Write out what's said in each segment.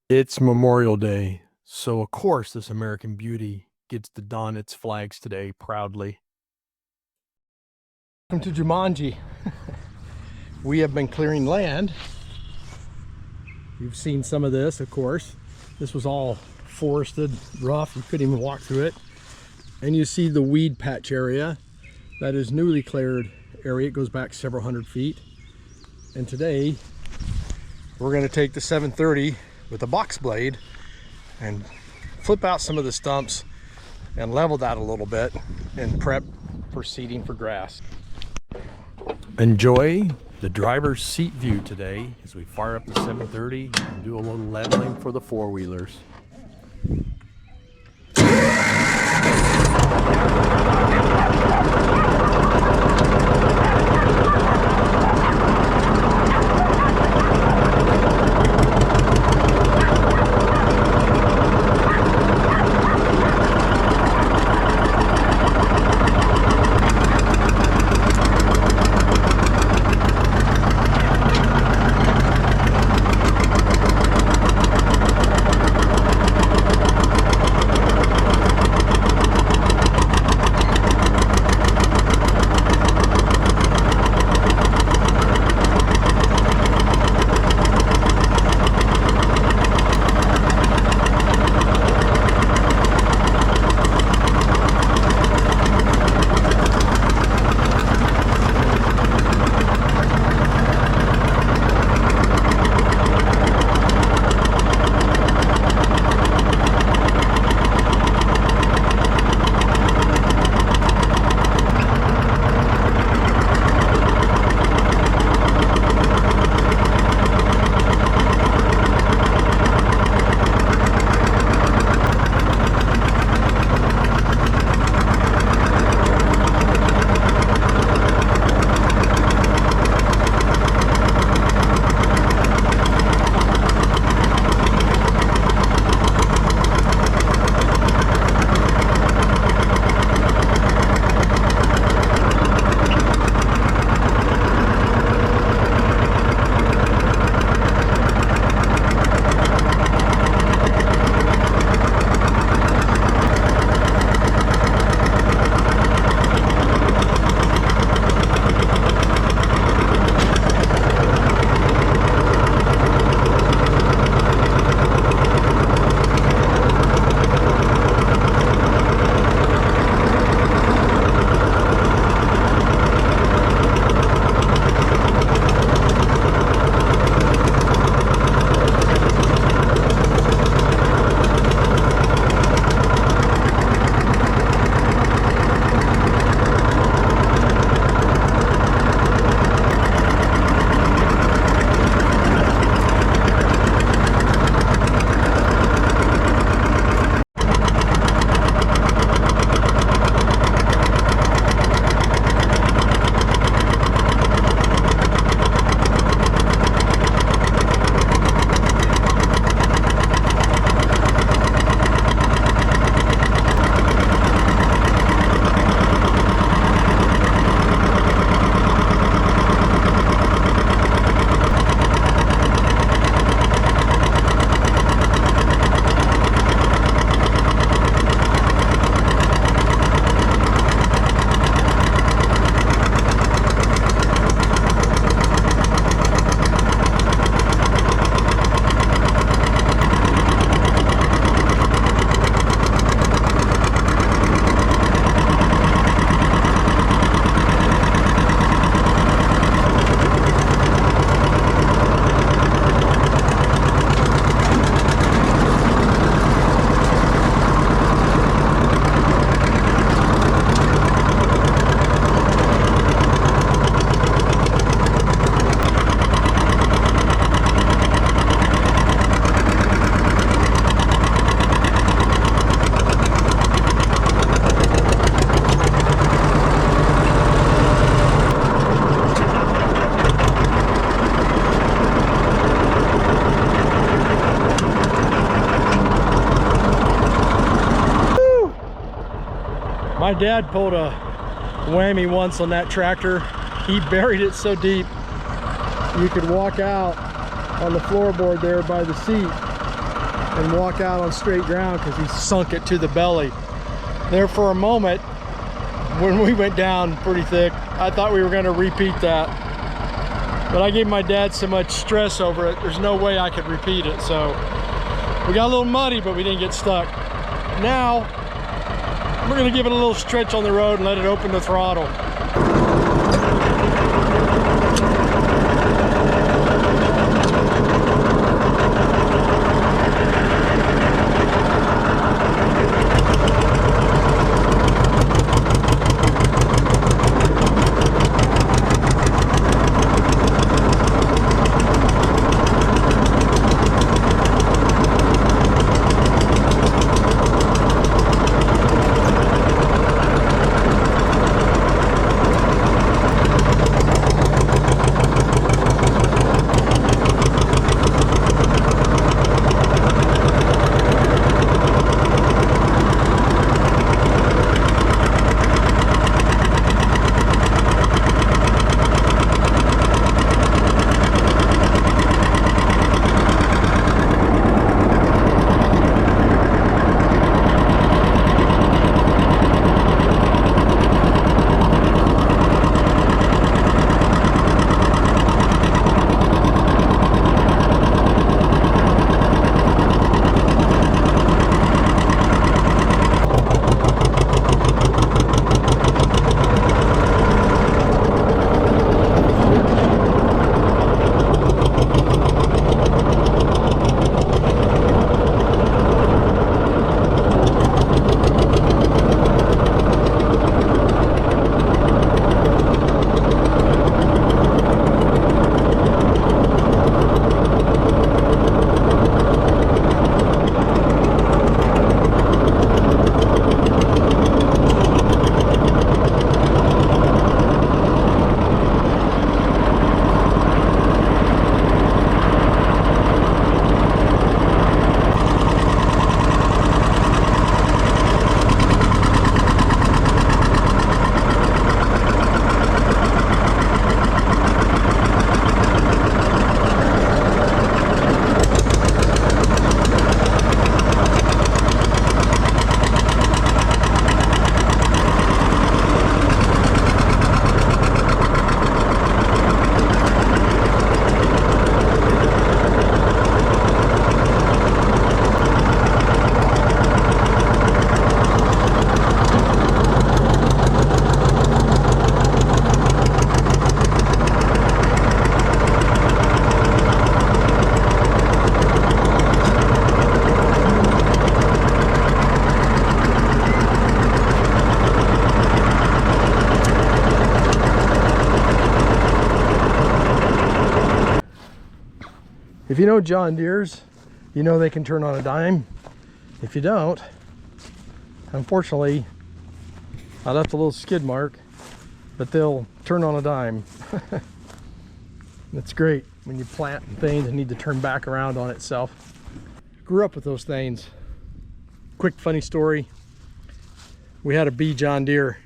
It's Memorial Day, so of course this American beauty gets to don its flags today proudly. Welcome to Jumanji. We have been clearing land. You've seen some of this, of course. This was all forested, rough. You couldn't even walk through it. And you see the weed patch area. That is newly cleared area. It goes back several hundred feet. And today, we're going to take the 730 with a box blade and flip out some of the stumps and level that a little bit and prep for seeding for grass. Enjoy the driver's seat view today as we fire up the 730 and do a little leveling for the four-wheelers. My dad pulled a whammy once on that tractor. He buried it so deep you could walk out on the floorboard there by the seat and walk out on straight ground because he sunk it to the belly. There for a moment, when we went down pretty thick, I thought we were going to repeat that. But I gave my dad so much stress over it, there's no way I could repeat it. So we got a little muddy, but we didn't get stuck. Now, we're going to give it a little stretch on the road and let it open the throttle. If you know John Deere's, you know they can turn on a dime. If you don't, unfortunately, I left a little skid mark, but they'll turn on a dime. It's great when you plant things and need to turn back around on itself. Grew up with those things. Quick funny story. We had a B John Deere,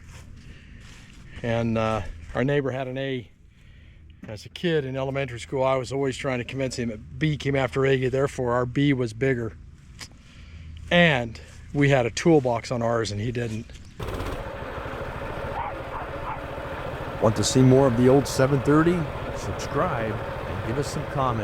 and our neighbor had an A. As a kid in elementary school, I was always trying to convince him that B came after A, therefore our B was bigger. And we had a toolbox on ours and he didn't. Want to see more of the old 730? Subscribe and give us some comments.